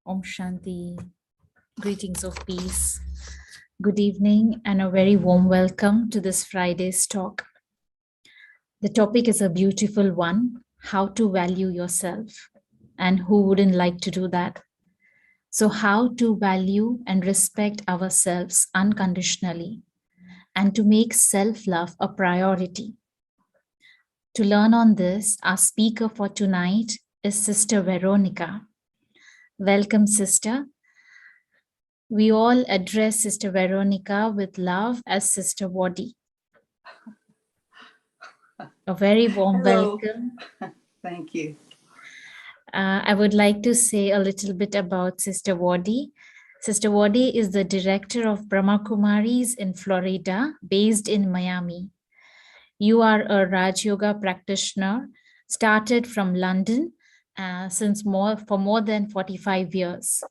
Om Shanti. Greetings of peace. Good evening and a very warm welcome to this Friday's talk. The topic is a beautiful one, how to value yourself. And who wouldn't like to do that? So how to value and respect ourselves unconditionally and to make self-love a priority. To learn on this, our speaker for tonight is Sister Veronica. Welcome, Sister. We all address Sister Veronica with love as Sister Wadi. A very warm Hello. welcome. Thank you. I would like to say a little bit about Sister Wadi. Sister Wadi is the director of Brahma Kumaris in Florida, based in Miami. You are a Raj Yoga practitioner, started from London for more than 45 years.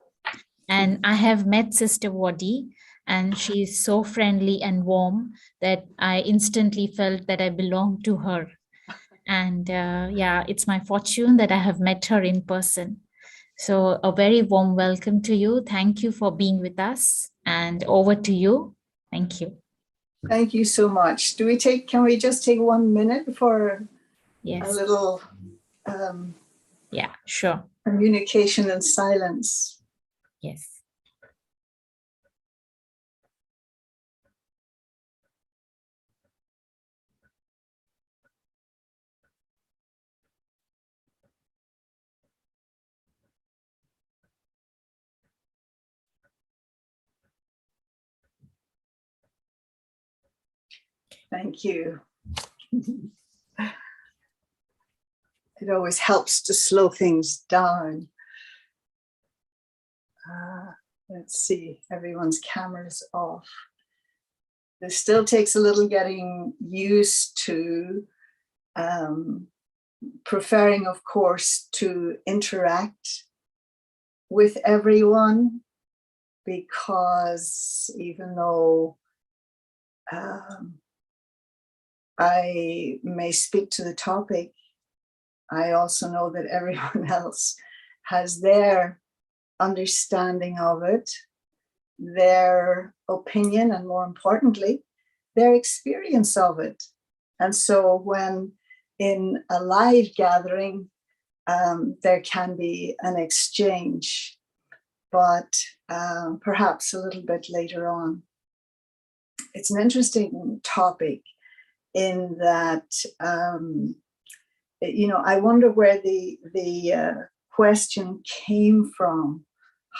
And I have met Sister Wadi, and she's so friendly and warm that I instantly felt that I belonged to her. And yeah, it's my fortune that I have met her in person. So a very warm welcome to you. Thank you for being with us. And over to you. Thank you. Thank you so much. Can we just take 1 minute for Yes. a little yeah, sure. communication and silence? Yes. Thank you. It always helps to slow things down. Let's see, everyone's camera's off. This still takes a little getting used to, preferring, of course, to interact with everyone, because even though I may speak to the topic, I also know that everyone else has their understanding of it, their opinion, and more importantly, their experience of it. And so when in a live gathering, there can be an exchange, but perhaps a little bit later on. It's an interesting topic in that, I wonder where the question came from,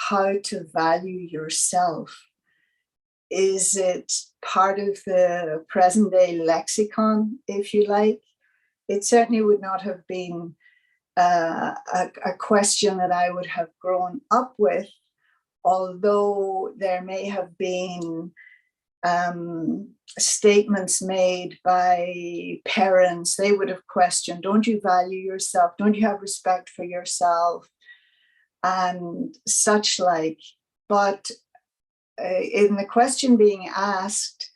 how to value yourself. Is it part of the present day lexicon, if you like? It certainly would not have been a question that I would have grown up with, although there may have been statements made by parents. They would have questioned, don't you value yourself? Don't you have respect for yourself? And such like. But in the question being asked,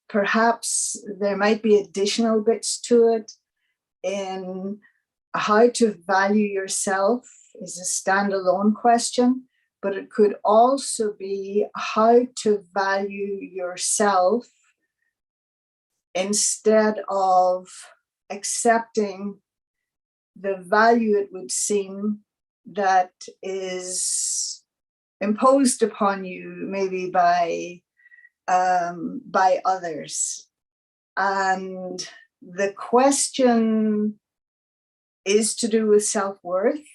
perhaps there might be additional bits to it. In how to value yourself is a standalone question, but it could also be how to value yourself instead of accepting the value, it would seem, that is imposed upon you maybe by others. And the question is to do with self-worth.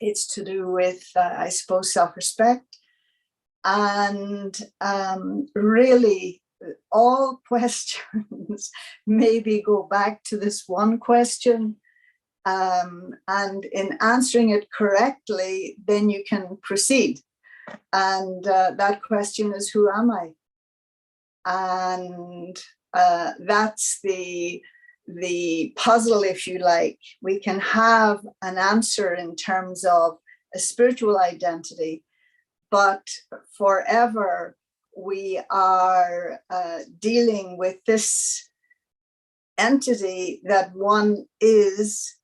It's to do with, I suppose, self-respect. And really, all questions maybe go back to this one question. And in answering it correctly, then you can proceed. And that question is, who am I? And that's the puzzle, if you like. We can have an answer in terms of a spiritual identity, but forever we are dealing with this entity that one is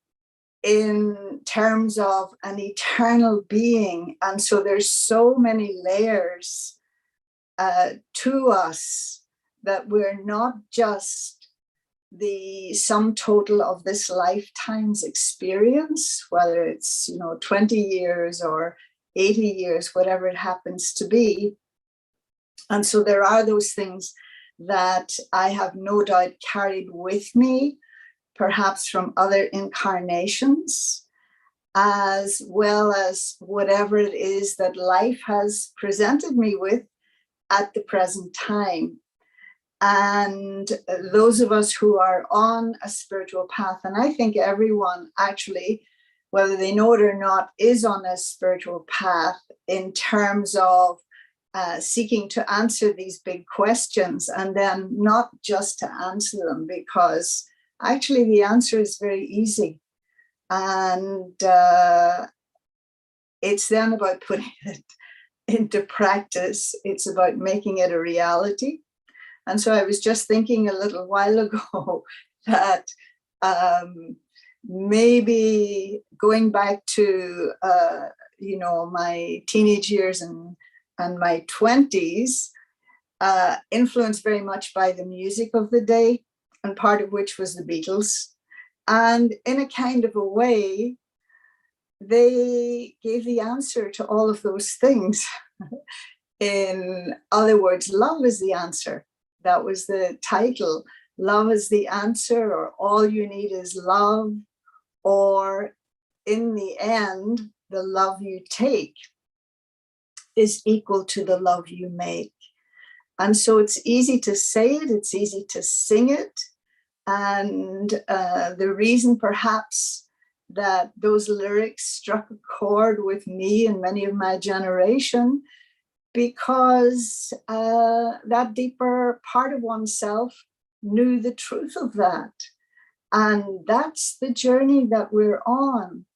in terms of an eternal being. And so there's so many layers to us, that we're not just the sum total of this lifetime's experience, whether it's 20 years or 80 years, whatever it happens to be. And so there are those things that I have no doubt carried with me, perhaps from other incarnations, as well as whatever it is that life has presented me with at the present time. And those of us who are on a spiritual path, and I think everyone actually, whether they know it or not, is on a spiritual path in terms of seeking to answer these big questions, and then not just to answer them, because actually the answer is very easy. And it's then about putting it into practice. It's about making it a reality. And so I was just thinking a little while ago that maybe going back to my teenage years and my 20s, influenced very much by the music of the day, and part of which was the Beatles. And in a kind of a way, they gave the answer to all of those things. In other words, love is the answer. That was the title. Love is the answer, or all you need is love, or in the end, the love you take is equal to the love you make. And so it's easy to say it, it's easy to sing it. And the reason perhaps that those lyrics struck a chord with me and many of my generation, because that deeper part of oneself knew the truth of that. And that's the journey that we're on.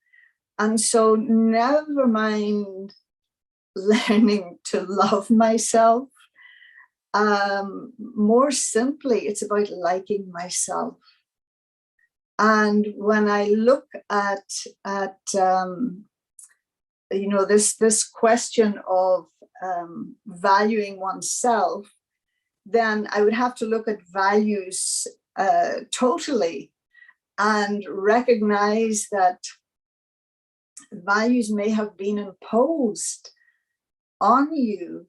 And so never mind learning to love myself. More simply, it's about liking myself. And when I look at this question of valuing oneself, then I would have to look at values totally, and recognize that values may have been imposed on you,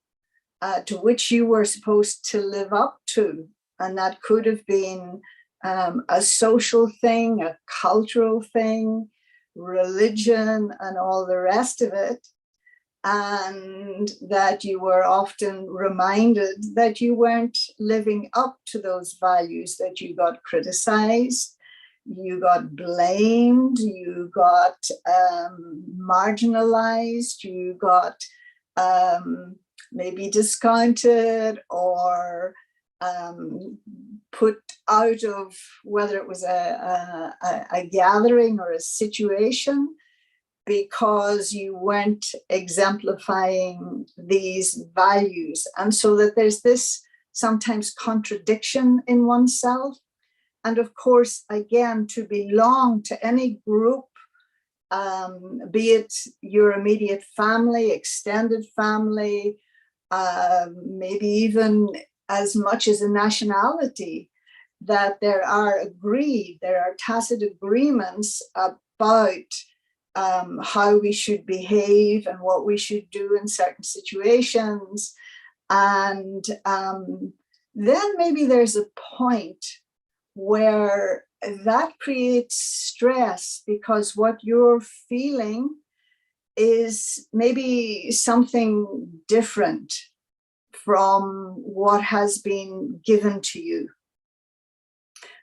to which you were supposed to live up to. And that could have been a social thing, a cultural thing, religion, and all the rest of it. And that you were often reminded that you weren't living up to those values, that you got criticized, you got blamed, you got marginalized, you got maybe discounted, or put out of, whether it was a gathering or a situation, because you weren't exemplifying these values. And so that there's this sometimes contradiction in oneself. And of course, again, to belong to any group, be it your immediate family, extended family, maybe even as much as a nationality, that there are tacit agreements about how we should behave and what we should do in certain situations. And then maybe there's a point where that creates stress, because what you're feeling is maybe something different from what has been given to you.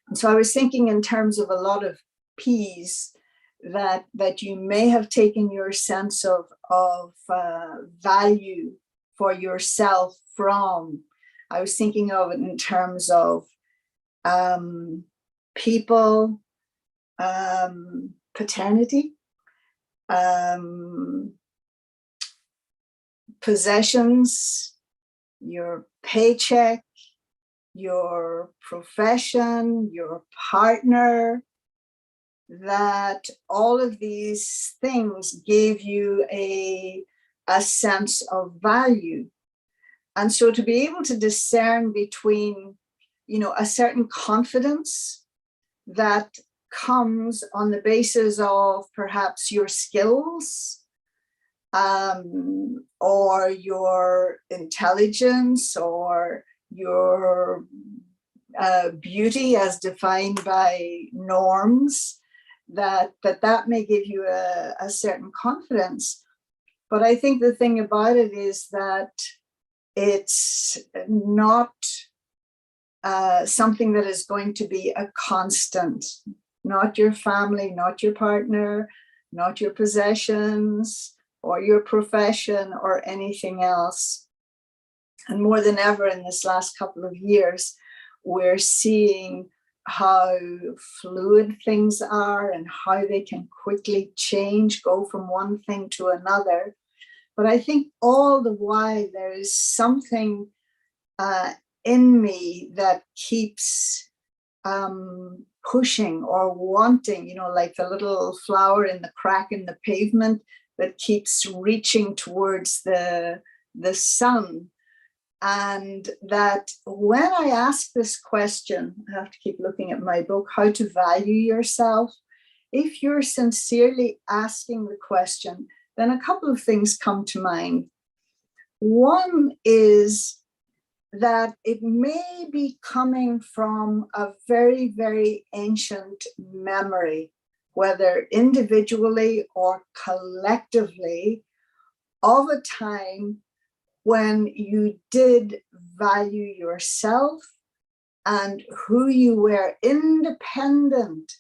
And so I was thinking in terms of a lot of P's that you may have taken your sense of value for yourself from. I was thinking of it in terms of people, paternity, possessions, your paycheck, your profession, your partner, that all of these things gave you a sense of value. And so to be able to discern between, a certain confidence that comes on the basis of perhaps your skills, or your intelligence, or your beauty as defined by norms, that may give you a certain confidence. But I think the thing about it is that it's not something that is going to be a constant. Not your family, not your partner, not your possessions, or your profession, or anything else. And more than ever in this last couple of years, we're seeing how fluid things are and how they can quickly change, go from one thing to another. But I think all the while there is something in me that keeps pushing or wanting, like the little flower in the crack in the pavement that keeps reaching towards the sun. And that when I ask this question, I have to keep looking at my book, How to Value Yourself. If you're sincerely asking the question, then a couple of things come to mind. One is that it may be coming from a very, very ancient memory, whether individually or collectively, of a time when you did value yourself and who you were, independent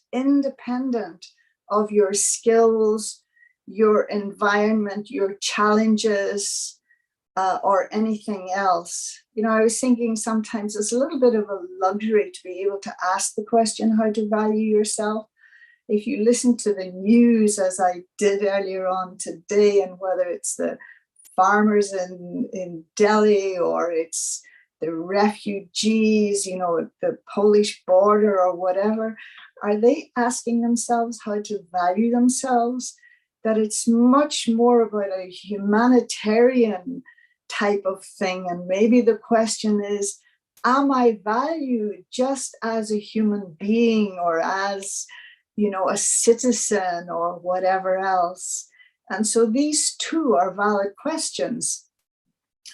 of your skills, your environment, your challenges, or anything else. I was thinking sometimes it's a little bit of a luxury to be able to ask the question, how to value yourself. If you listen to the news, as I did earlier on today, and whether it's the farmers in Delhi or it's the refugees, at the Polish border or whatever, are they asking themselves how to value themselves? That it's much more about a humanitarian type of thing. And maybe the question is, am I valued just as a human being, or as, a citizen, or whatever else? And so these two are valid questions.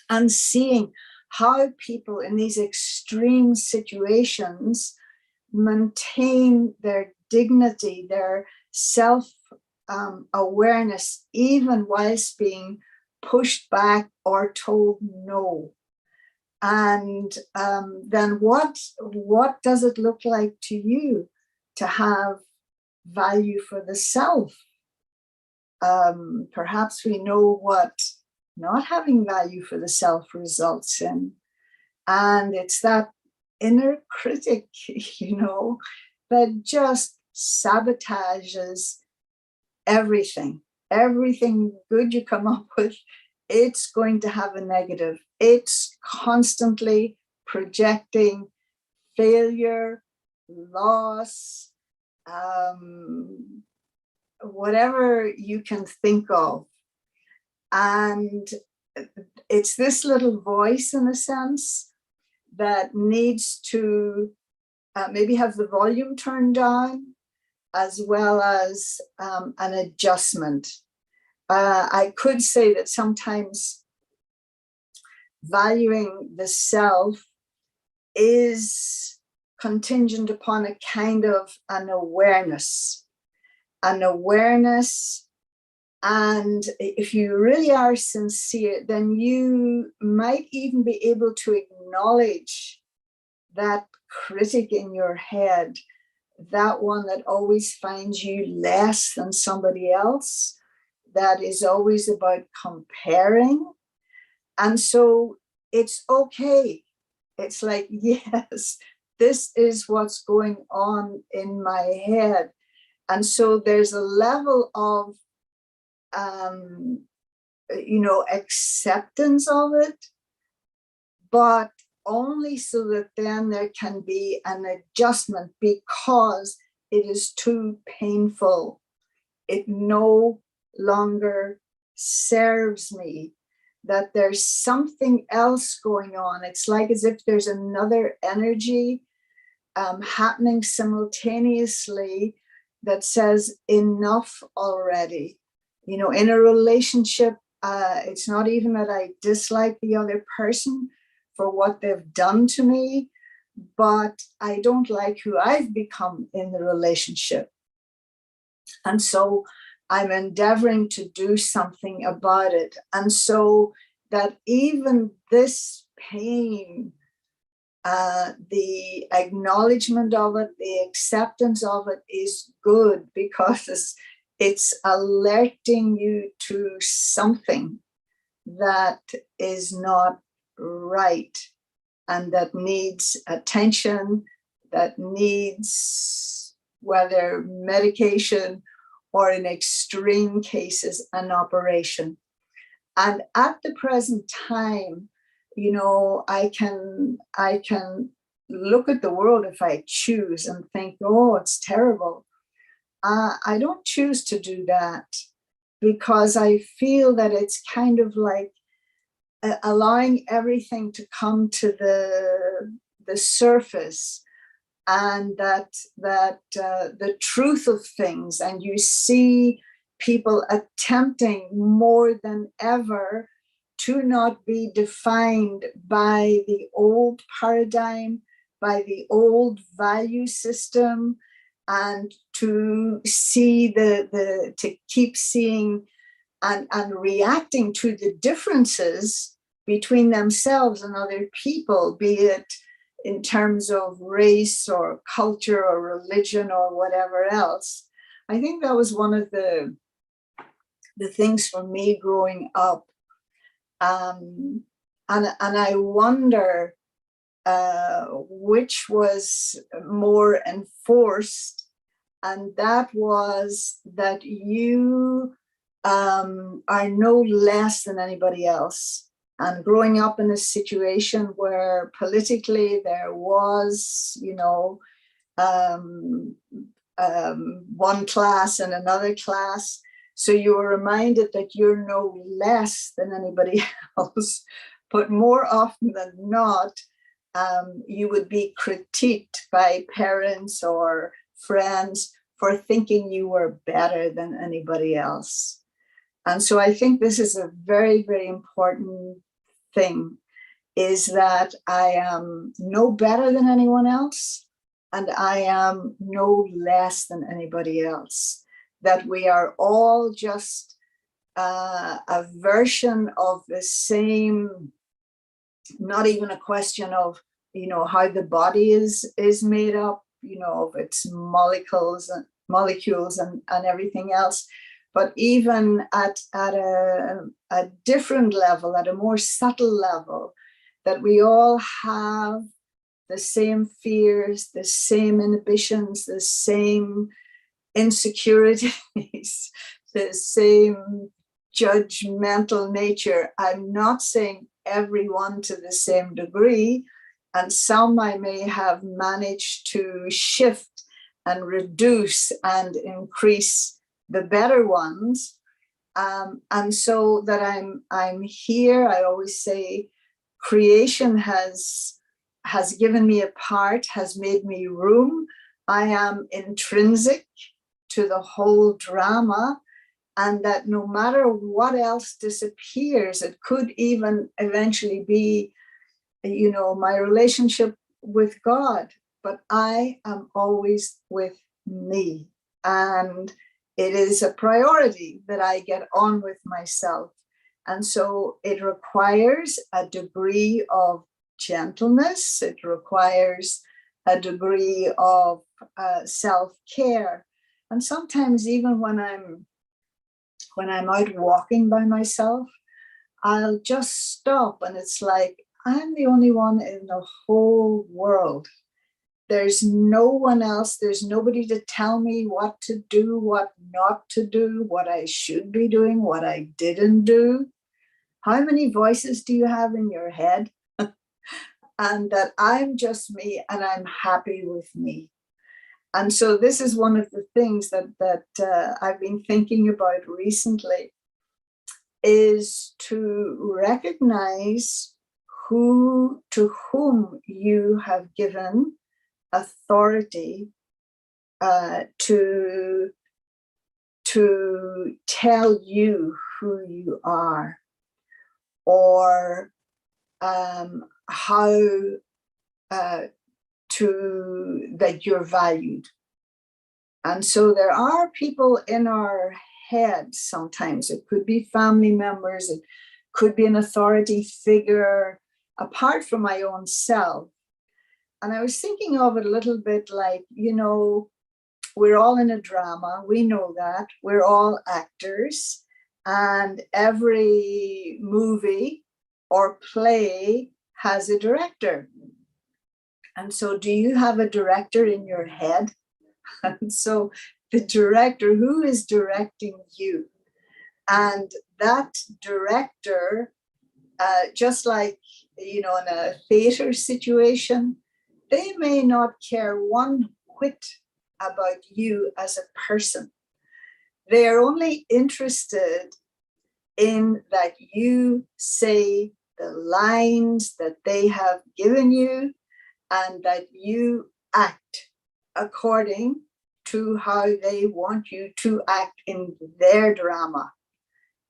And seeing how people in these extreme situations maintain their dignity, their self-awareness, even whilst being pushed back or told no. And then what does it look like to you to have value for the self? Perhaps we know what not having value for the self results in. And it's that inner critic, that just sabotages everything. Everything good you come up with, it's going to have a negative. It's constantly projecting failure, loss, whatever you can think of. And it's this little voice, in a sense, that needs to maybe have the volume turned down, as well as an adjustment. I could say that sometimes valuing the self is contingent upon a kind of an awareness. And if you really are sincere, then you might even be able to acknowledge that critic in your head, that one that always finds you less than somebody else, that is always about comparing. And so it's okay. It's like, yes, this is what's going on in my head. And so there's a level of acceptance of it, but only so that then there can be an adjustment, because it is too painful. It no longer serves me, that there's something else going on. It's like as if there's another energy happening simultaneously that says enough already. You know, in a relationship, it's not even that I dislike the other person for what they've done to me, but I don't like who I've become in the relationship. And so I'm endeavoring to do something about it. And so that even this pain, the acknowledgement of it, the acceptance of it is good, because it's alerting you to something that is not right and that needs attention, that needs whether medication or in extreme cases, an operation. And at the present time, you know, I can look at the world if I choose and think, oh, it's terrible. I don't choose to do that, because I feel that it's kind of like allowing everything to come to the surface, and that the truth of things, and you see people attempting more than ever to not be defined by the old paradigm, by the old value system, and to see to keep seeing and reacting to the differences between themselves and other people, be it in terms of race or culture or religion or whatever else. I think that was one of the things for me growing up. And I wonder which was more enforced, and that was that you are no less than anybody else. And growing up in a situation where politically there was, you know, one class and another class, so you were reminded that you're no less than anybody else, but more often than not, you would be critiqued by parents or friends for thinking you were better than anybody else. And so I think this is a very, very important thing, is that I am no better than anyone else, and I am no less than anybody else. That we are all just a version of the same, not even a question of, you know, how the body is made up, you know, of its molecules and everything else, but even at a different level, at a more subtle level, that we all have the same fears, the same inhibitions, the same insecurities, the same judgmental nature. I'm not saying everyone to the same degree, and some I may have managed to shift and reduce and increase the better ones. And so that I'm here. I always say creation has given me a part, has made me room. I am intrinsic to the whole drama, and that no matter what else disappears, it could even eventually be, you know, my relationship with God, but I am always with me. And it is a priority that I get on with myself. And so it requires a degree of gentleness. It requires a degree of self-care. And sometimes even when I'm out walking by myself, I'll just stop, and it's like, I'm the only one in the whole world. There's no one else. There's nobody to tell me what to do, what not to do, what I should be doing, what I didn't do. How many voices do you have in your head? And that I'm just me, and I'm happy with me. And so this is one of the things that I've been thinking about recently, is to recognize to whom you have given authority to tell you who you are, or how that you're valued. And so there are people in our heads sometimes. It could be family members, it could be an authority figure apart from my own self. And I was thinking of it a little bit like, we're all in a drama. We know that. We're all actors. And every movie or play has a director. And so do you have a director in your head? And so the director, who is directing you? And that director, just like, in a theater situation, they may not care one whit about you as a person. They are only interested in that you say the lines that they have given you, and that you act according to how they want you to act in their drama.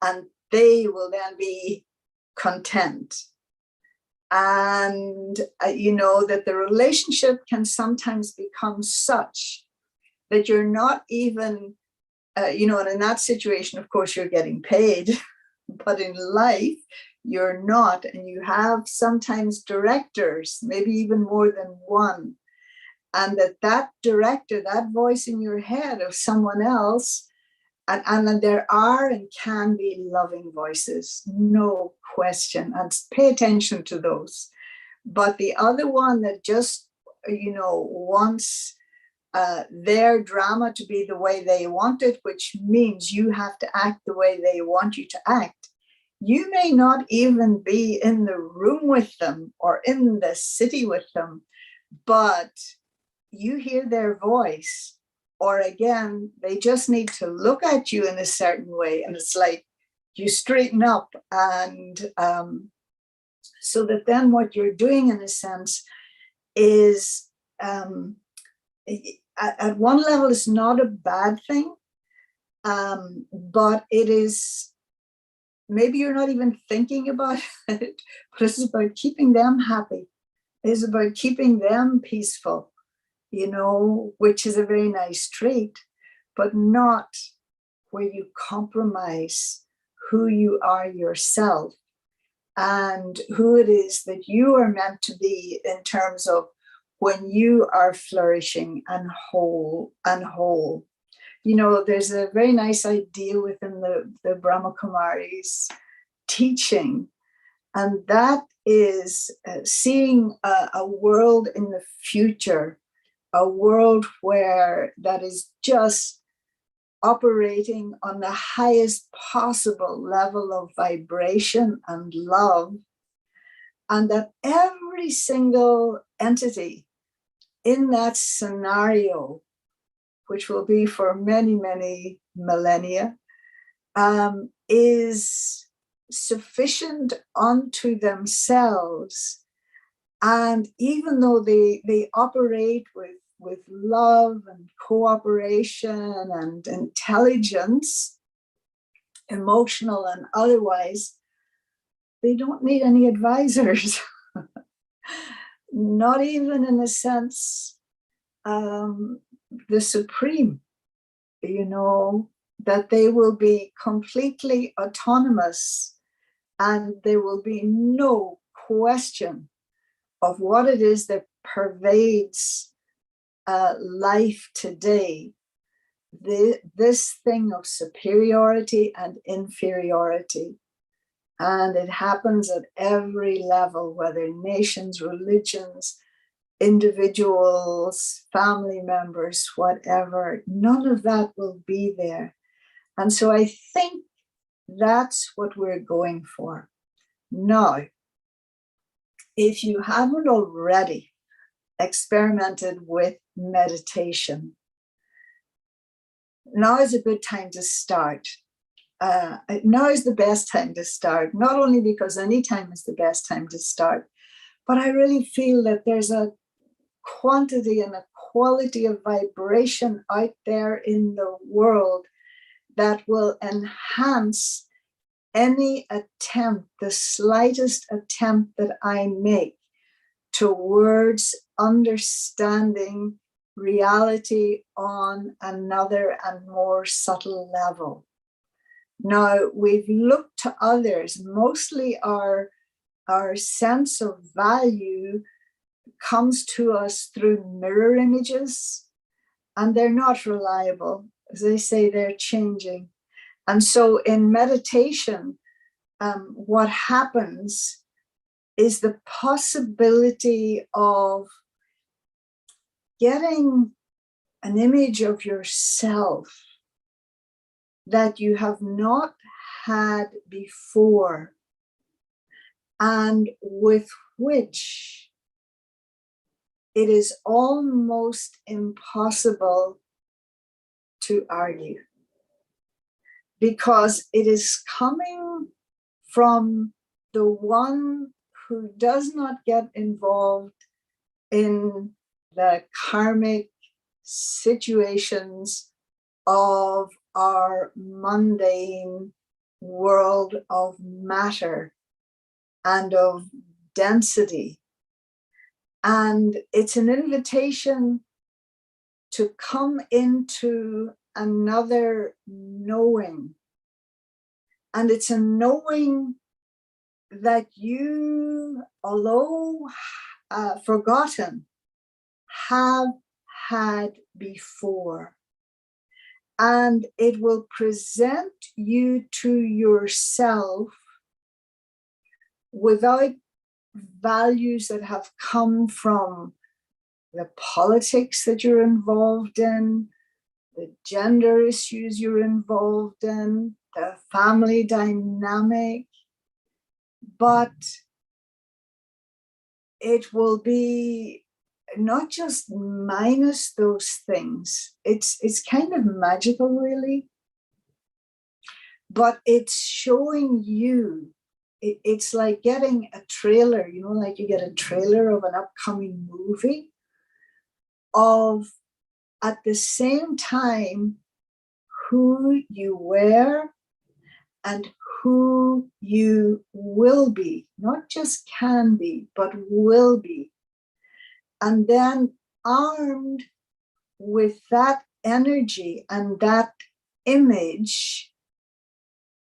And they will then be content. And, that the relationship can sometimes become such that you're not even, and in that situation, of course, you're getting paid, but in life, you're not. And you have sometimes directors, maybe even more than one. And that director, that voice in your head of someone else, and there are and can be loving voices, no question, and pay attention to those. But the other one that just, wants their drama to be the way they want it, which means you have to act the way they want you to act. You may not even be in the room with them or in the city with them, but you hear their voice, or again, they just need to look at you in a certain way. And it's like you straighten up. And so that then what you're doing, in a sense, is at one level, it's not a bad thing, but it is, maybe you're not even thinking about it, but it's about keeping them happy. It's about keeping them peaceful, which is a very nice trait, but not where you compromise who you are yourself and who it is that you are meant to be in terms of when you are flourishing and whole. There's a very nice idea within the Brahma Kumaris teaching, and that is seeing a world in the future, a world where that is just operating on the highest possible level of vibration and love, and that every single entity in that scenario, which will be for many, many millennia, is sufficient unto themselves. And even though they operate with love and cooperation and intelligence, emotional and otherwise, they don't need any advisors. Not even in a sense, the supreme, that they will be completely autonomous, and there will be no question of what it is that pervades life today. This thing of superiority and inferiority. And it happens at every level, whether nations, religions, individuals, family members, whatever. None of that will be there. And so I think that's what we're going for. Now, if you haven't already experimented with meditation. Now is a good time to start. Now is the best time to start, not only because any time is the best time to start, but I really feel that there's a quantity and a quality of vibration out there in the world that will enhance any attempt, the slightest attempt that I make towards understanding reality on another and more subtle level. Now, we've looked to others, mostly our sense of value comes to us through mirror images, and they're not reliable. As they say, they're changing. And so in meditation, what happens is the possibility of getting an image of yourself that you have not had before, and with which it is almost impossible to argue, because it is coming from the one who does not get involved in the karmic situations of our mundane world of matter and of density. And it's an invitation to come into another knowing. And it's a knowing that you, although forgotten, have had before. And it will present you to yourself without values that have come from the politics that you're involved in, the gender issues you're involved in, the family dynamic, but it will be not just minus those things. It's kind of magical, really, but it's showing you. It's like getting a trailer, you know, like you get a trailer of an upcoming movie of, at the same time, who you were and who you will be, not just can be, but will be. And then armed with that energy and that image,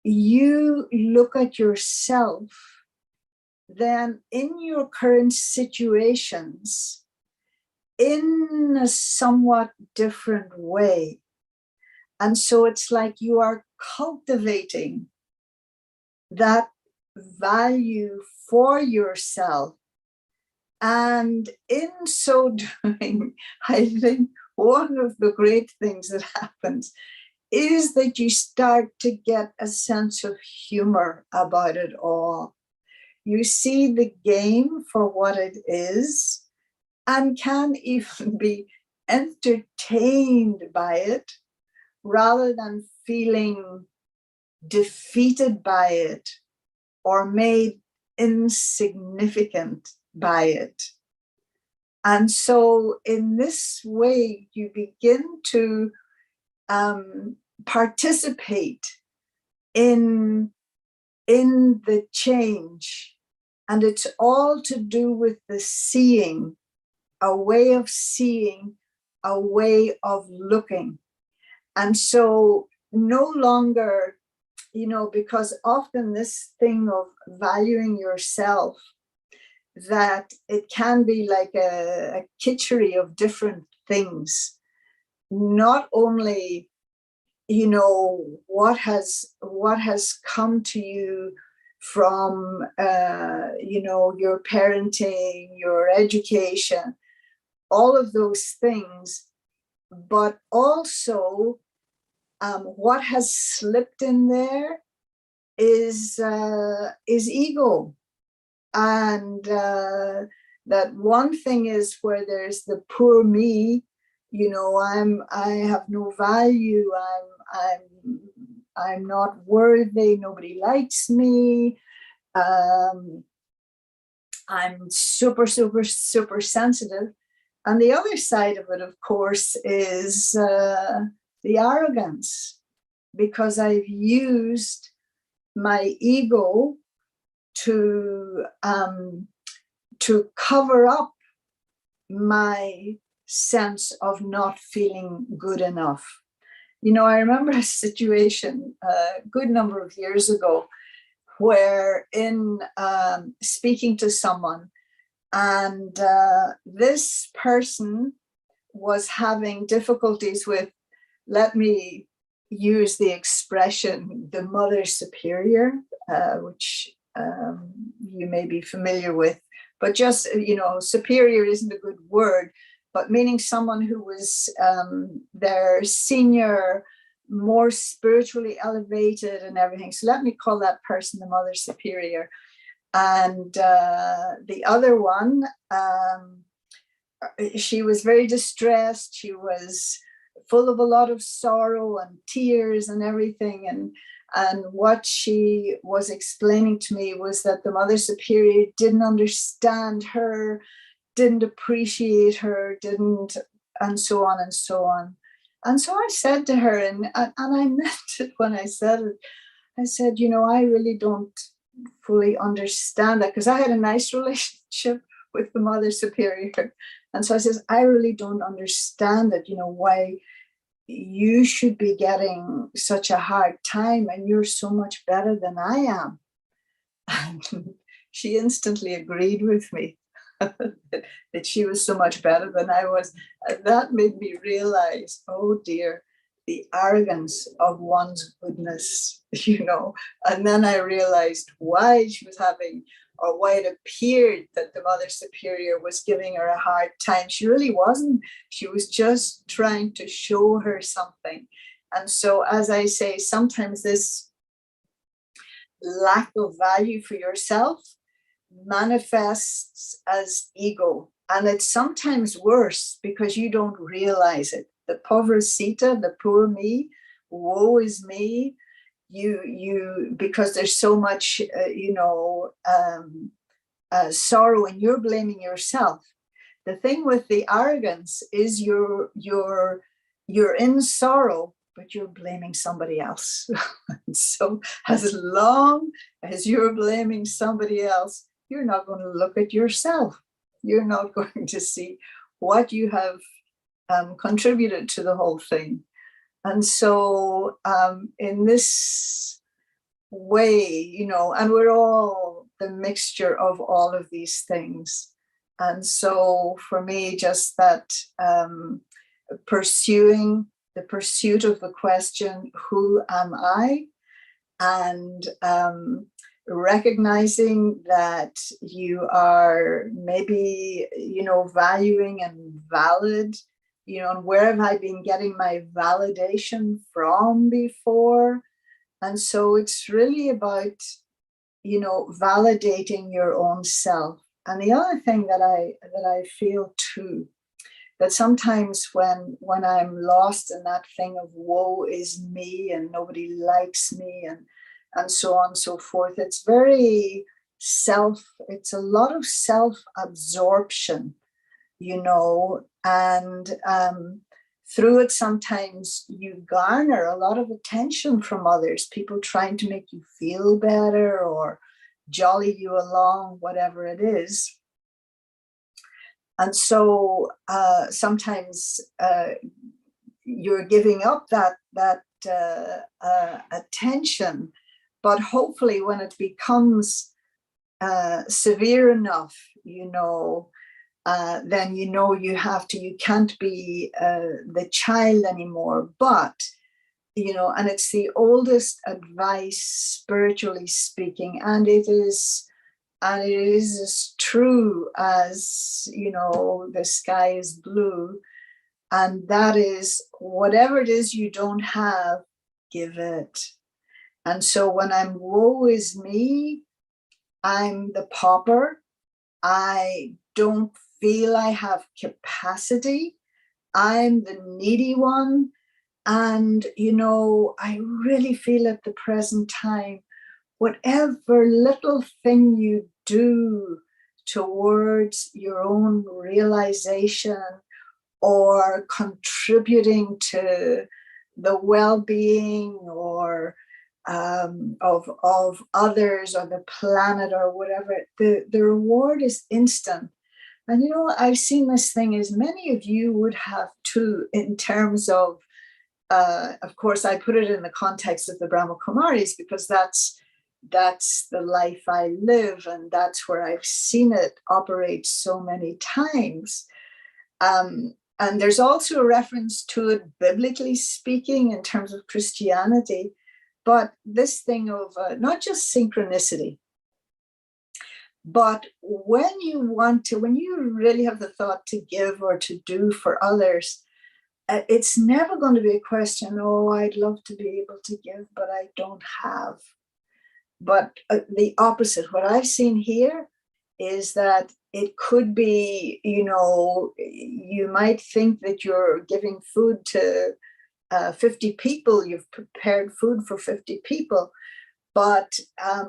you look at yourself then in your current situations in a somewhat different way. And so it's like you are cultivating that value for yourself. And in so doing, I think one of the great things that happens is that you start to get a sense of humor about it all. You see the game for what it is and can even be entertained by it rather than feeling defeated by it or made insignificant by it. And so in this way, you begin to participate in the change. And it's all to do with the seeing, a way of seeing, a way of looking. And so no longer, you know, because often this thing of valuing yourself, that it can be like a kitchery of different things. Not only, you know, what has come to you from, you know, your parenting, your education, all of those things, but also what has slipped in there is ego, and that one thing is where there's the poor me, I have no value, I'm not worthy, nobody likes me, I'm super, super, super sensitive. And the other side of it, of course, is the arrogance, because I've used my ego to cover up my sense of not feeling good enough. I remember a situation a good number of years ago where in speaking to someone, and this person was having difficulties with, let me use the expression, the mother superior, which you may be familiar with, but just, superior isn't a good word, but meaning someone who was their senior, more spiritually elevated and everything. So let me call that person the mother superior. And the other one, she was very distressed. She was full of a lot of sorrow and tears and everything. And what she was explaining to me was that the mother superior didn't understand her, didn't appreciate her, and so on and so on. And so I said to her, and I meant it when I said it, I said, I really don't fully understand that, because I had a nice relationship with the mother superior. And so I says, I really don't understand it, why you should be getting such a hard time, and you're so much better than I am. And she instantly agreed with me that she was so much better than I was. And that made me realize, oh dear, the arrogance of one's goodness, And then I realized why she was having, or why it appeared that the mother superior was giving her a hard time. She really wasn't. She was just trying to show her something. And so, as I say, sometimes this lack of value for yourself manifests as ego. And it's sometimes worse because you don't realize it. The pobrecita, the poor me, woe is me. You because there's so much, sorrow, and you're blaming yourself. The thing with the arrogance is you're in sorrow, but you're blaming somebody else. So as long as you're blaming somebody else, you're not going to look at yourself. You're not going to see what you have contributed to the whole thing. And so in this way, and we're all the mixture of all of these things. And so for me, just that pursuing the pursuit of the question, who am I? And recognizing that you are maybe, valuing and valid, and where have I been getting my validation from before? And so it's really about, validating your own self. And the other thing that I feel too, that sometimes when I'm lost in that thing of woe is me and nobody likes me and so on and so forth, it's a lot of self-absorption, and through it sometimes you garner a lot of attention from others, people trying to make you feel better or jolly you along, whatever it is. And so sometimes you're giving up that attention, but hopefully when it becomes severe enough, then you can't be the child anymore. But and it's the oldest advice, spiritually speaking, and it is as true as the sky is blue, and that is, whatever it is you don't have, give it. And so when I'm woe is me, I'm the pauper, I don't feel I have capacity. I'm the needy one. And, you know, I really feel at the present time, whatever little thing you do towards your own realization or contributing to the well-being or of others or the planet or whatever, the reward is instant. And, you know, I've seen this thing, as many of you would have too, in terms of course, I put it in the context of the Brahma Kumaris because that's the life I live, and that's where I've seen it operate so many times. And there's also a reference to it, biblically speaking, in terms of Christianity. But this thing of not just synchronicity, but when you really have the thought to give or to do for others, it's never going to be a question, oh, I'd love to be able to give, but I don't have. But the opposite, what I've seen here is that it could be, you know, you might think that you're giving food to 50 people, you've prepared food for 50 people, but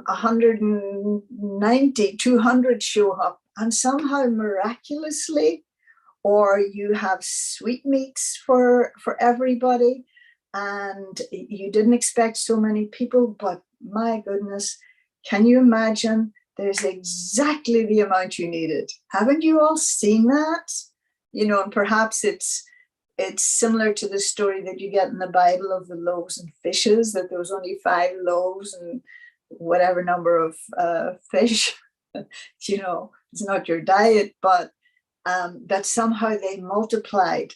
190, 200 show up, and somehow miraculously, or you have sweetmeats for everybody, and you didn't expect so many people, but my goodness, can you imagine? There's exactly the amount you needed. Haven't you all seen that? You know, and perhaps it's similar to the story that you get in the Bible of the loaves and fishes, that there was only 5 loaves and whatever number of fish. You know, it's not your diet, but that somehow they multiplied.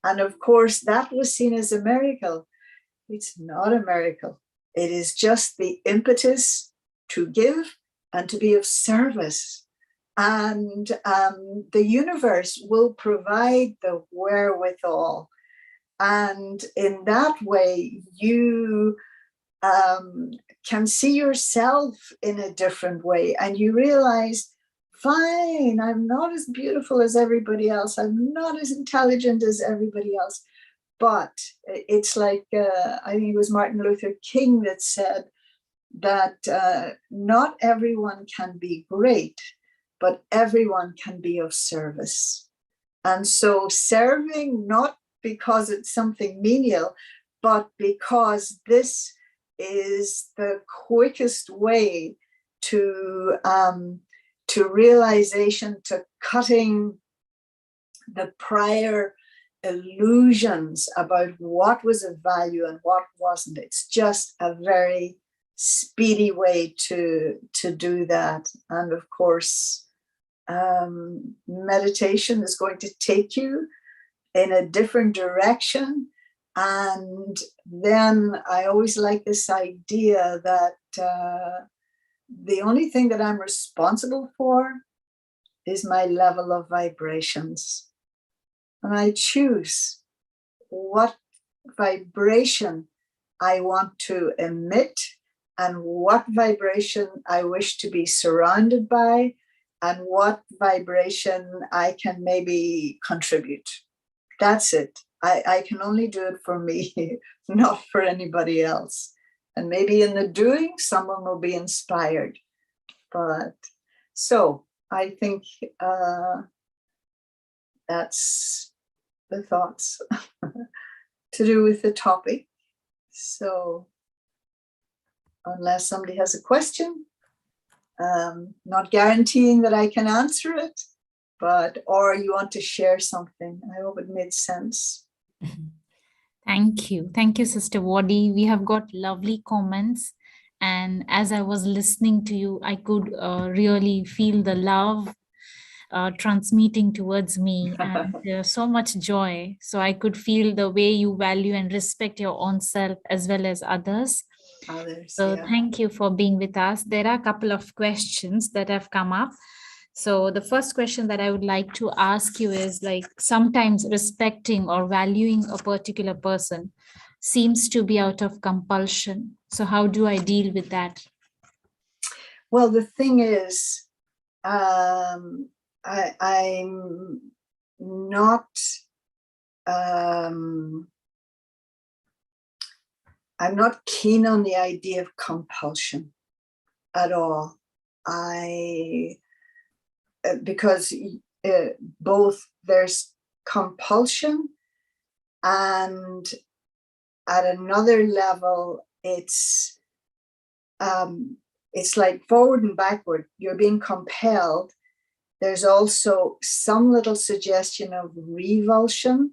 And of course, that was seen as a miracle. It's not a miracle. It is just the impetus to give and to be of service. And the universe will provide the wherewithal. And in that way, you can see yourself in a different way. And you realize, fine, I'm not as beautiful as everybody else. I'm not as intelligent as everybody else. But it's like, I think it was Martin Luther King that said that not everyone can be great, but everyone can be of service. And so serving, not because it's something menial, but because this is the quickest way to realization, to cutting the prior illusions about what was of value and what wasn't. It's just a very speedy way to do that. And of course, meditation is going to take you in a different direction. And then I always like this idea that the only thing that I'm responsible for is my level of vibrations. And I choose what vibration I want to emit and what vibration I wish to be surrounded by and what vibration I can maybe contribute. That's it. I can only do it for me, not for anybody else. And maybe in the doing, someone will be inspired. But so I think that's the thoughts to do with the topic. So unless somebody has a question, not guaranteeing that I can answer it, but or you want to share something. I hope it made sense. Thank you. Thank you, Sister Wadi. We have got lovely comments. And as I was listening to you, I could really feel the love transmitting towards me and so much joy. So I could feel the way you value and respect your own self as well as others. So Yeah. thank you for being with us. There are a couple of questions that have come up. So the first question that I would like to ask you is, like, sometimes respecting or valuing a particular person seems to be out of compulsion. So how do I deal with that? Well, the thing is, I'm not I'm not keen on the idea of compulsion at all. Because both there's compulsion, and at another level, it's like forward and backward. You're being compelled. There's also some little suggestion of revulsion,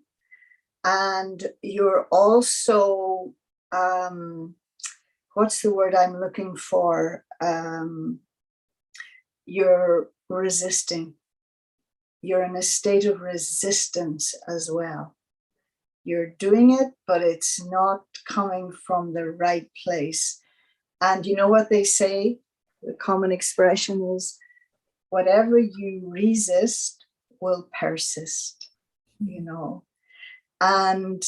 and you're also what's the word I'm looking for? You're resisting. You're in a state of resistance as well. You're doing it, but it's not coming from the right place. And you know what they say? The common expression is, whatever you resist will persist, you know. And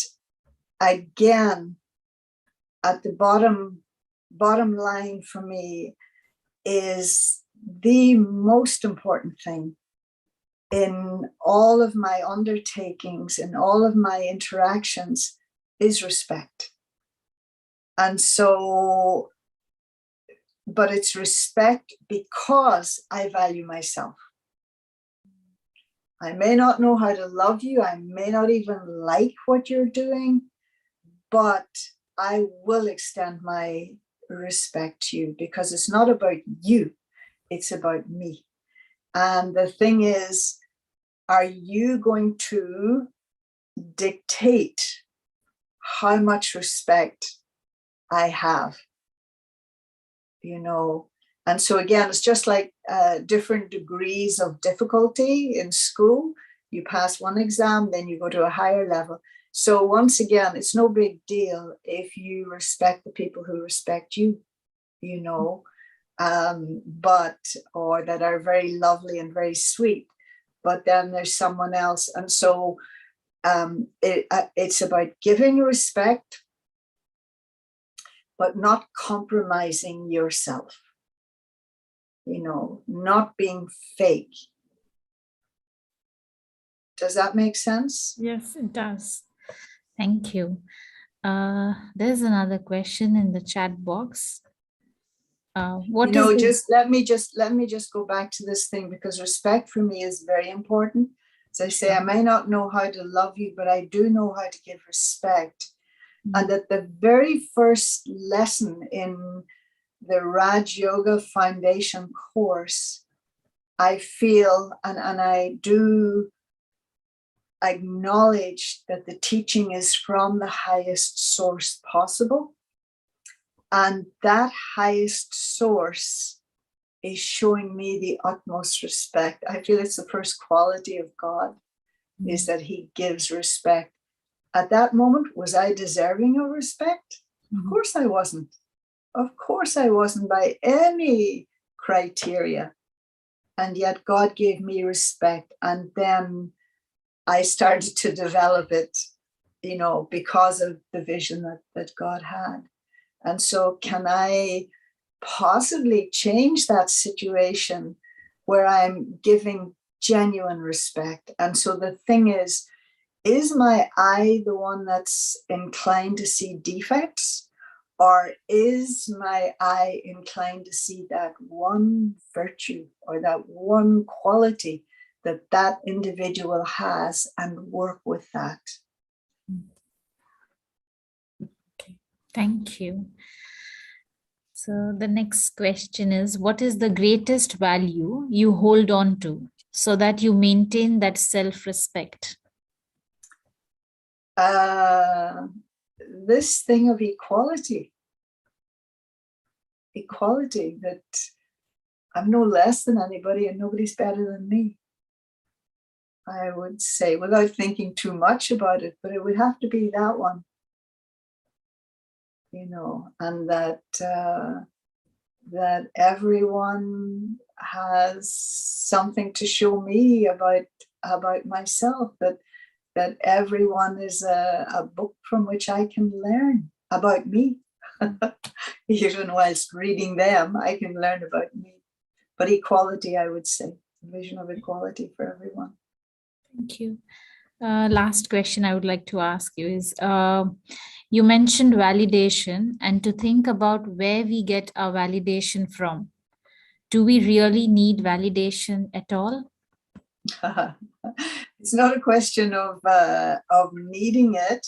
again, at the bottom line for me is the most important thing in all of my undertakings, in all of my interactions, is respect. And so, but it's respect because I value myself. I may not know how to love you. I may not even like what you're doing, but I will extend my respect to you, because it's not about you, it's about me. And the thing is, are you going to dictate how much respect I have? You know, and so again, it's just like different degrees of difficulty in school. You pass one exam, then you go to a higher level. So once again, it's no big deal if you respect the people who respect you, you know, or that are very lovely and very sweet. But then there's someone else. And so it's about giving respect, but not compromising yourself, you know, not being fake. Does that make sense? Yes, it does. Thank you. There's another question in the chat box. Let me just go back to this thing, because respect for me is very important. As I say, I may not know how to love you, but I do know how to give respect. Mm-hmm. And at the very first lesson in the Raj Yoga Foundation course, I feel, and I do acknowledge that the teaching is from the highest source possible. And that highest source is showing me the utmost respect. I feel it's the first quality of God, is that he gives respect. At that moment, was I deserving of respect? Of course I wasn't. Of course I wasn't by any criteria. And yet God gave me respect. And then I started to develop it, you know, because of the vision that God had. And so can I possibly change that situation where I'm giving genuine respect? And so the thing is my eye the one that's inclined to see defects? Or is my eye inclined to see that one virtue or that one quality that individual has and work with that? Okay, thank you. So the next question is, what is the greatest value you hold on to so that you maintain that self-respect? This thing of equality, that I'm no less than anybody and nobody's better than me. I would say, without thinking too much about it, but it would have to be that one, you know, and that everyone has something to show me about myself, that everyone is a book from which I can learn about me. Even whilst reading them, I can learn about me. But equality, I would say. vision of equality for everyone. Thank you. Last question I would like to ask you is, you mentioned validation and to think about where we get our validation from. Do we really need validation at all? It's not a question of needing it,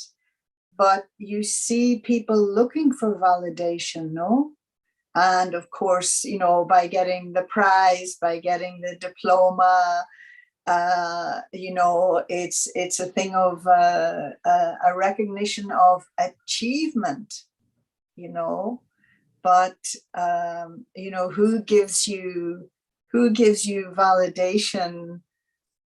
but you see people looking for validation, no? And of course, you know, by getting the prize, by getting the diploma, you know, it's a thing of a recognition of achievement, you know. But you know, who gives you validation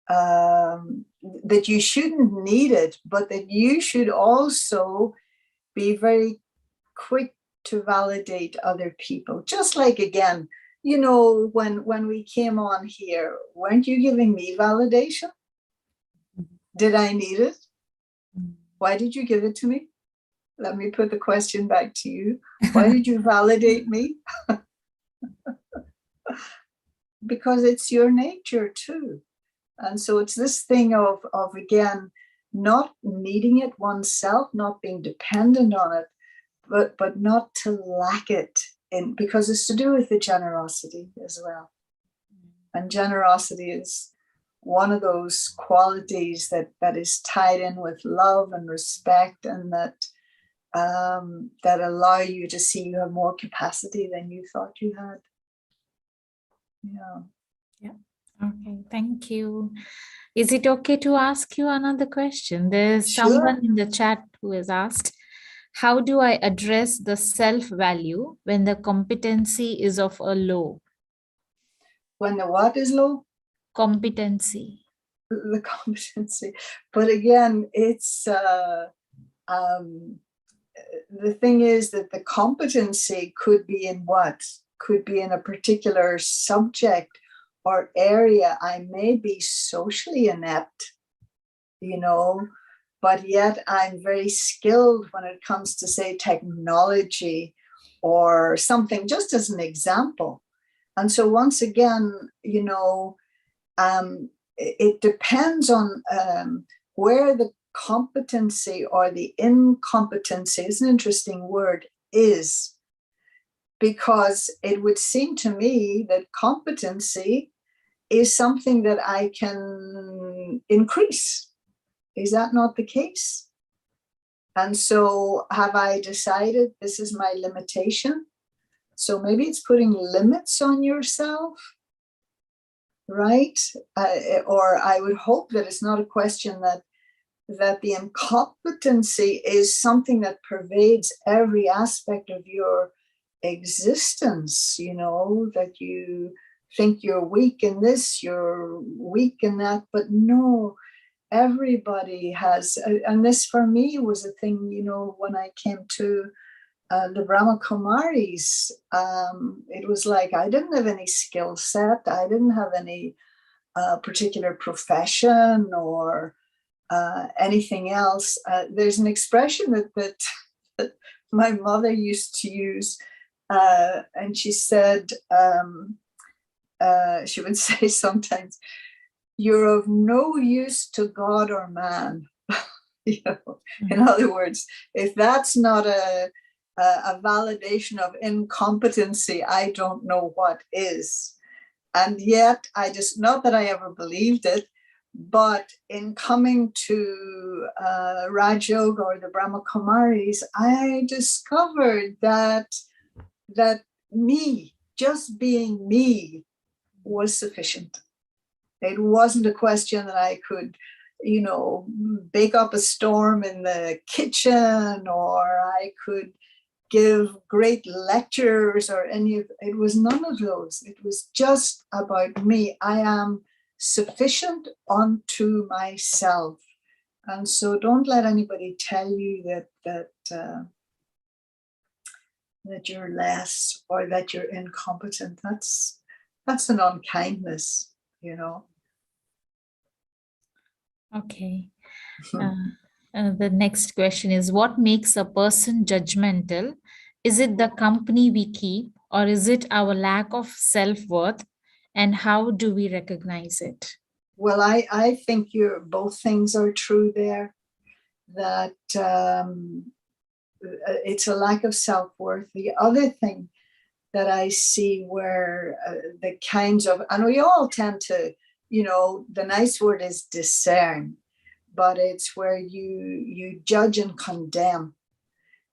that you shouldn't need it, but that you should also be very quick to validate other people. Just like, again, you know, when we came on here, weren't you giving me validation? Did I need it? Why did you give it to me? Let me put the question back to you. Why did you validate me? Because it's your nature too. And so it's this thing of again, not needing it oneself, not being dependent on it, but not to lack it in, because it's to do with the generosity as well. And generosity is one of those qualities that is tied in with love and respect, and that allow you to see you have more capacity than you thought you had. Yeah. Okay, thank you. Is it okay to ask you another question? There's Sure. someone in the chat who has asked, how do I address the self-value when the competency is of a low? When the what is low? Competency. The competency. But again, it's the thing is that the competency could be in what? Could be in a particular subject or area. I may be socially inept, you know, but yet I'm very skilled when it comes to, say, technology or something, just as an example. And so once again, you know, it depends on where the competency or the incompetency, is an interesting word, is, because it would seem to me that competency is something that I can increase. Is that not the case? And so have I decided this is my limitation? So maybe it's putting limits on yourself, right? Or I would hope that it's not a question that the incompetency is something that pervades every aspect of your existence, you know, that you think you're weak in this, you're weak in that, but no, everybody has, and this for me was a thing, you know, when I came to the Brahma Kumaris, it was like I didn't have any skill set, I didn't have any particular profession or anything else. There's an expression that my mother used to use, and she said, she would say sometimes, "You're of no use to God or man." You know, in other words, if that's not a validation of incompetency, I don't know what is. And yet, I just, not that I ever believed it, but in coming to Raj Yoga or the Brahma Kumaris, I discovered that me, just being me, was sufficient. It wasn't a question that I could, you know, bake up a storm in the kitchen, or I could give great lectures or any of it. Was none of those. It was just about me. I am sufficient unto myself. And so don't let anybody tell you that you're less or that you're incompetent. That's an unkindness, you know. Okay. The next question is, what makes a person judgmental? Is it the company we keep, or is it our lack of self-worth And how do we recognize it? Well, I think both things are true there, that it's a lack of self-worth. The other thing that I see where the kinds of, and we all tend to, the nice word is discern, but it's where you judge and condemn.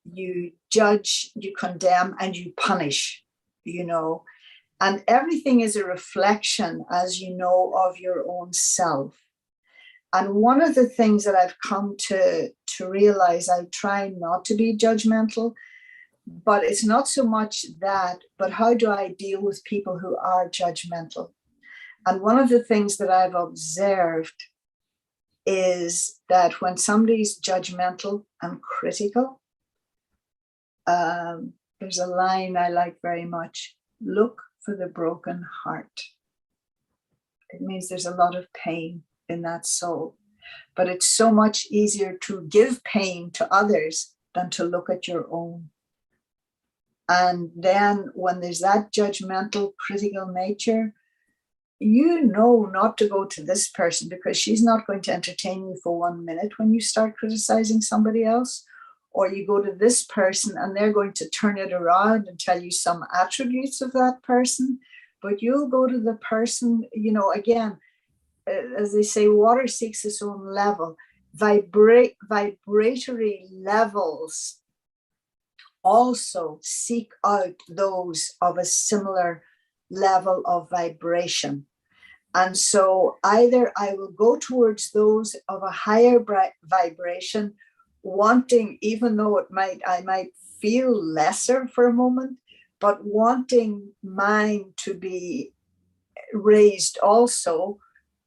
You judge, you condemn, and you punish, and everything is a reflection, as you know, of your own self. And one of the things that I've come to realize, I try not to be judgmental, but it's not so much that, but how do I deal with people who are judgmental? And one of the things that I've observed is that when somebody's judgmental and critical, there's a line I like very much: look for the broken heart. It means there's a lot of pain in that soul. But it's so much easier to give pain to others than to look at your own. And then when there's that judgmental, critical nature, not to go to this person, because she's not going to entertain you for 1 minute when you start criticizing somebody else. Or you go to this person and they're going to turn it around and tell you some attributes of that person. But you'll go to the person, again, as they say, water seeks its own level. Vibratory levels also seek out those of a similar level of vibration. And so either I will go towards those of a higher vibration, wanting, even though I might feel lesser for a moment, but wanting mine to be raised also,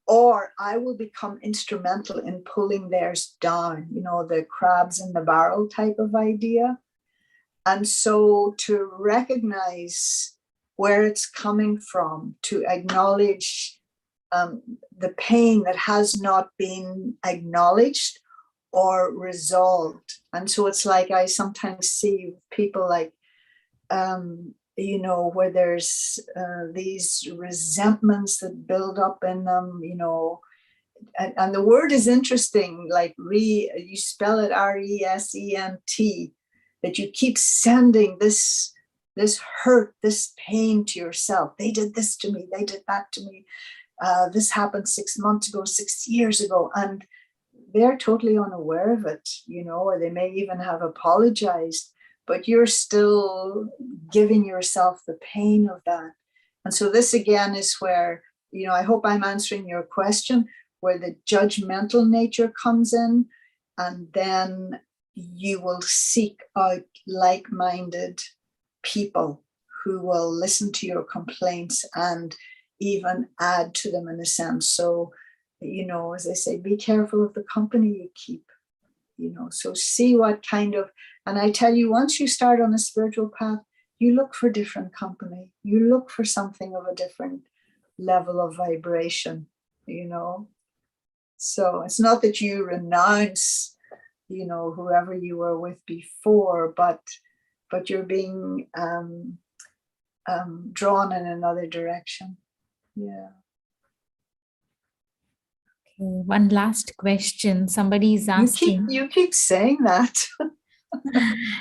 or I will become instrumental in pulling theirs down, the crabs in the barrel type of idea. And so to recognize where it's coming from, to acknowledge the pain that has not been acknowledged or resolved. And so it's like I sometimes see people like, where there's these resentments that build up in them, and the word is interesting, like you spell it resent, that you keep sending this hurt, this pain to yourself. They did this to me, they did that to me. This happened 6 months ago, 6 years ago, and they're totally unaware of it, or they may even have apologized, but you're still giving yourself the pain of that. And so this again is where, I hope I'm answering your question, where the judgmental nature comes in, and then you will seek out like-minded people who will listen to your complaints and even add to them in a sense. So, as I say, be careful of the company you keep, so see what kind of, and I tell you, once you start on a spiritual path, you look for different company. You look for something of a different level of vibration, So it's not that you renounce, whoever you were with before, but you're being drawn in another direction. Yeah. Okay, one last question. Somebody is asking. You keep saying that.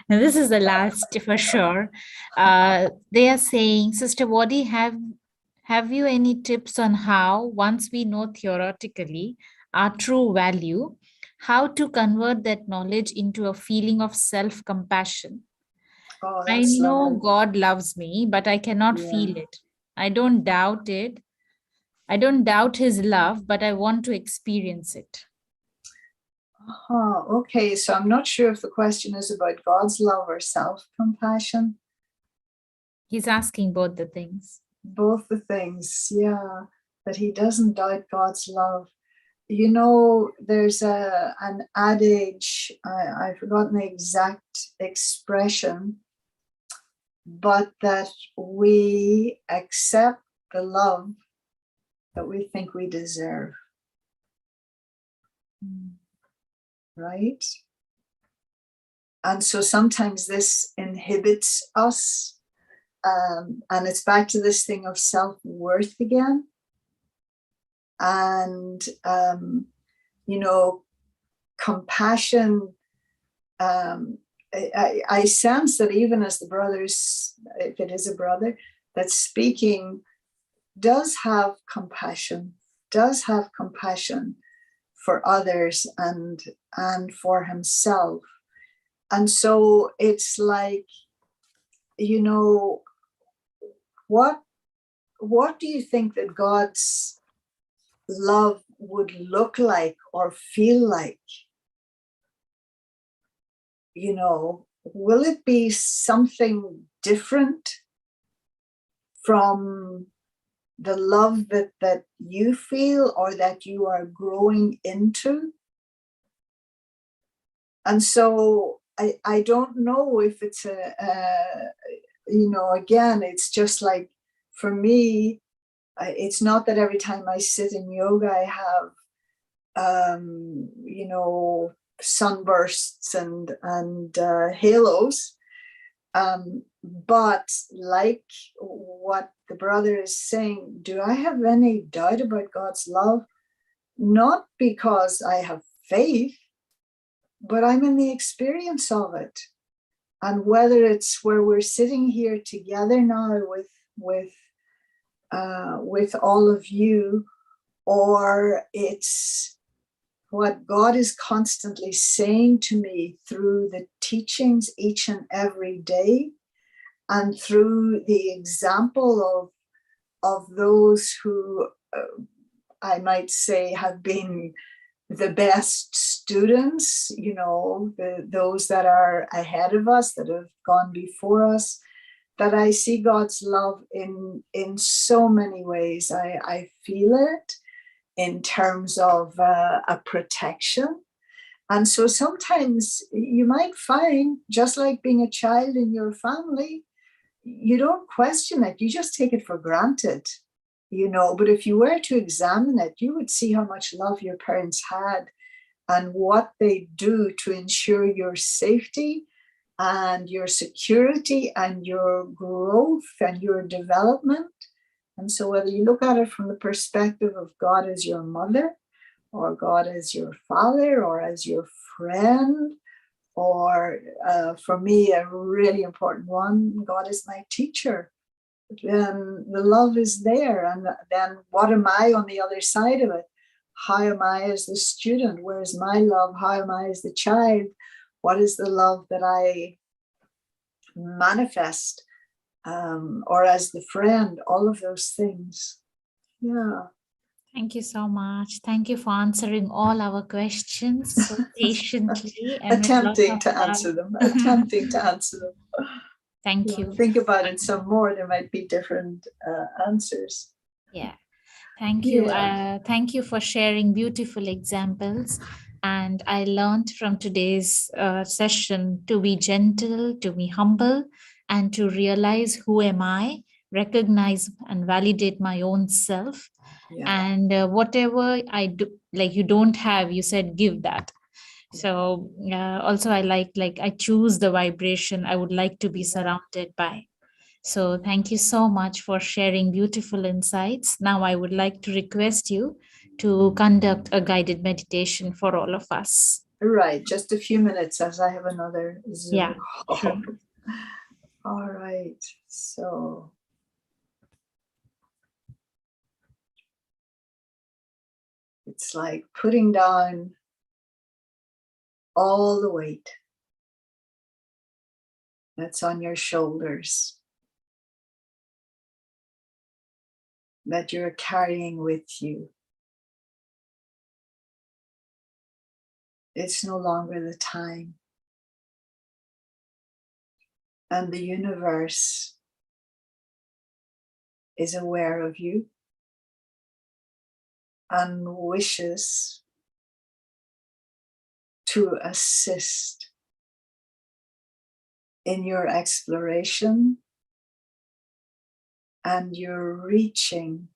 Now, this is the last for sure. They are saying, Sister Wadi, have you any tips on how, once we know theoretically our true value, how to convert that knowledge into a feeling of self-compassion? Oh, I that's know lovely. God loves me, but I cannot feel it. I don't doubt it. I don't doubt his love, but I want to experience it. Okay, so I'm not sure if the question is about God's love or self-compassion. He's asking both the things. Both the things, yeah, that he doesn't doubt God's love. There's an adage, I've forgotten the exact expression, but that we accept the love that we think we deserve. Right? And so sometimes this inhibits us and it's back to this thing of self-worth again. And, you know, compassion, I sense that even as the brothers, if it is a brother that's speaking, does have compassion for others and for himself. And so it's like, you know, what do you think that God's love would look like or feel like? You know, will it be something different from the love that you feel or that you are growing into? And so I don't know if it's you know, again, it's just like, for me, it's not that every time I sit in yoga, I have, you know, sunbursts and halos. But like what the brother is saying, do I have any doubt about God's love? Not because I have faith, but I'm in the experience of it. And whether it's where we're sitting here together now with all of you, or it's what God is constantly saying to me through the teachings each and every day, and through the example of those who I might say have been the best students, you know, those that are ahead of us, that have gone before us, that I see God's love in so many ways. I feel it in terms of a protection. And so sometimes you might find, just like being a child in your family, you don't question it, you just take it for granted, you know. But if you were to examine it, you would see how much love your parents had and what they do to ensure your safety and your security and your growth and your development. And so whether you look at it from the perspective of God as your mother, or God as your father, or as your friend, or for me, a really important one, God is my teacher, then the love is there. And then what am I on the other side of it? How am I as the student? Where's my love? How am I as the child? What is the love that I manifest? Or as the friend, all of those things. Yeah. Thank you so much. Thank you for answering all our questions so patiently and with lots Attempting of to love. answer them. Attempting to answer them. Thank Yeah, you. think about it some more. There might be different answers. Yeah. Thank you. Yeah. Thank you for sharing beautiful examples. And I learned from today's session to be gentle, to be humble, and to realize who am I, recognize and validate my own self. Yeah. And whatever I do, like you don't have, you said, give that. So also I like I choose the vibration I would like to be surrounded by. So thank you so much for sharing beautiful insights. Now I would like to request you to conduct a guided meditation for all of us. Right. Just a few minutes as I have another Zoom Yeah, call. sure. All right. So it's like putting down all the weight that's on your shoulders, that you're carrying with you. It's no longer the time. And the universe is aware of you and wishes to assist in your exploration and your reaching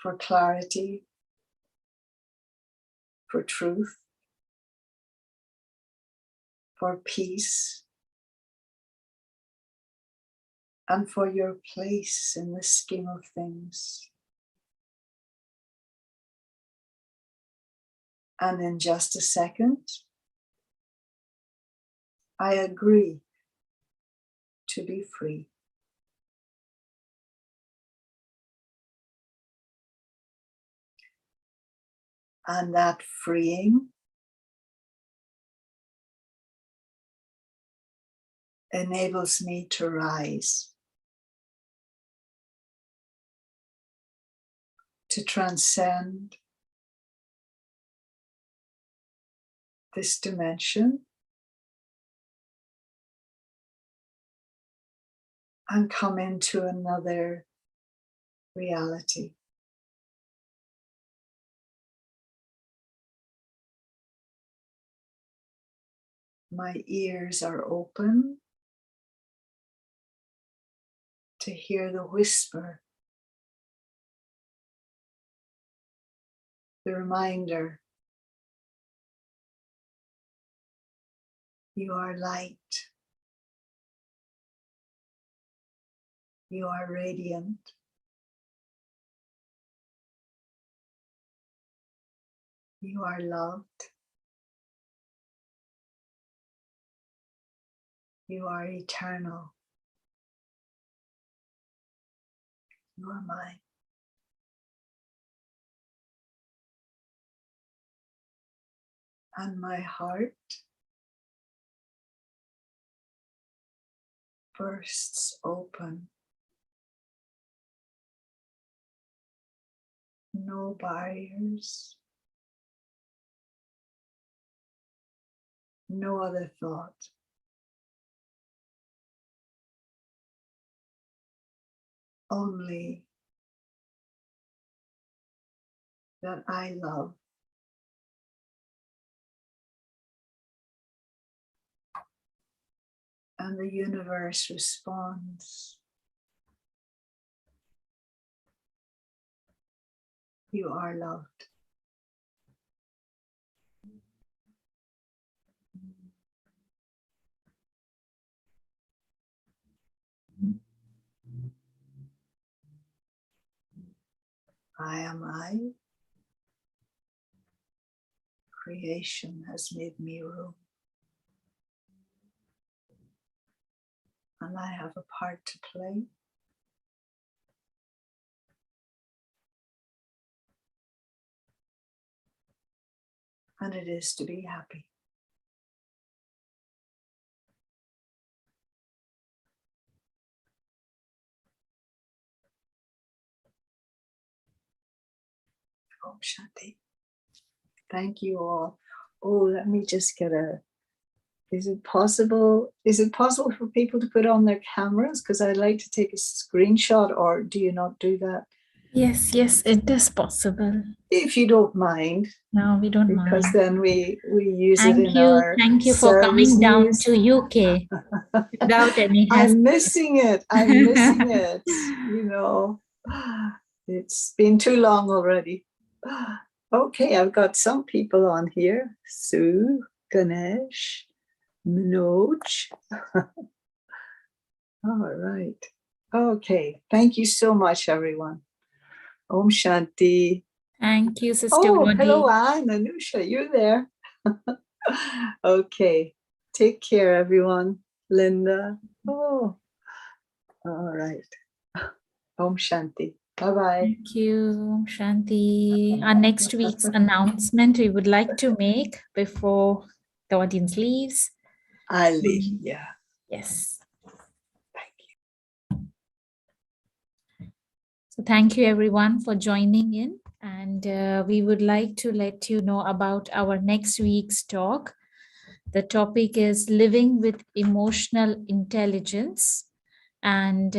for clarity, for truth, for peace, and for your place in the scheme of things. And in just a second, I agree to be free. And that freeing enables me to rise, to transcend this dimension and come into another reality. My ears are open to hear the whisper, the reminder, you are light, you are radiant, you are loved, you are eternal, you are mine. And my heart bursts open. No barriers, no other thought. Only that I love. And the universe responds. You are loved. I am I. Creation has made me room. And I have a part to play. And it is to be happy. Om Shanti. Thank you all. Oh, let me just get is it possible for people to put on their cameras? Because I'd like to take a screenshot, or do you not do that? Yes, it is possible. If you don't mind. No, we don't mind. Because then we use it in our Thank you for coming down to UK without any hassle. I'm missing it. You know, it's been too long already. Okay, I've got some people on here. Sue, Ganesh, Manoj. All right. Okay. Thank you so much, everyone. Om Shanti. Thank you, Sister Wadi. Hello, Anne, Anusha, you're there. Okay. Take care, everyone. Linda. Oh, all right. Om Shanti. Bye-bye. Thank you, Om Shanti. Our next week's announcement we would like to make before the audience leaves. I leave, yeah. Yes. Thank you. So thank you, everyone, for joining in. And we would like to let you know about our next week's talk. The topic is living with emotional intelligence. And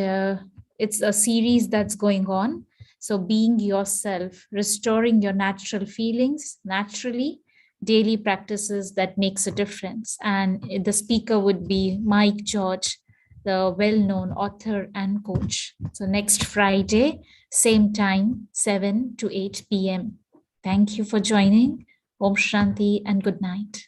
it's a series that's going on. So being yourself, restoring your natural feelings naturally, daily practices that makes a difference. And the speaker would be Mike George, the well-known author and coach. So next Friday, same time, 7 to 8 p.m. Thank you for joining. Om Shanti and good night.